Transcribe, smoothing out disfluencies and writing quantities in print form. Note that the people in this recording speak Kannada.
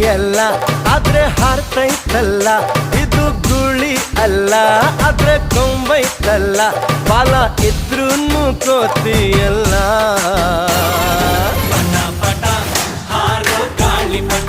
ಎಲ್ಲ ಆದ್ರೆ ಹಾರ್ತೈತಲ್ಲ ಇದು ಗುಳಿ ಅಲ್ಲ ಆದ್ರೆ ಕೊಂಬೈತಲ್ಲ ಬಾಲ ಇದ್ರೂನು ಕೋತಿಯಲ್ಲ ಪಟ ಪಟ ಹಾರೋ ಗಾಳಿ ಪಟ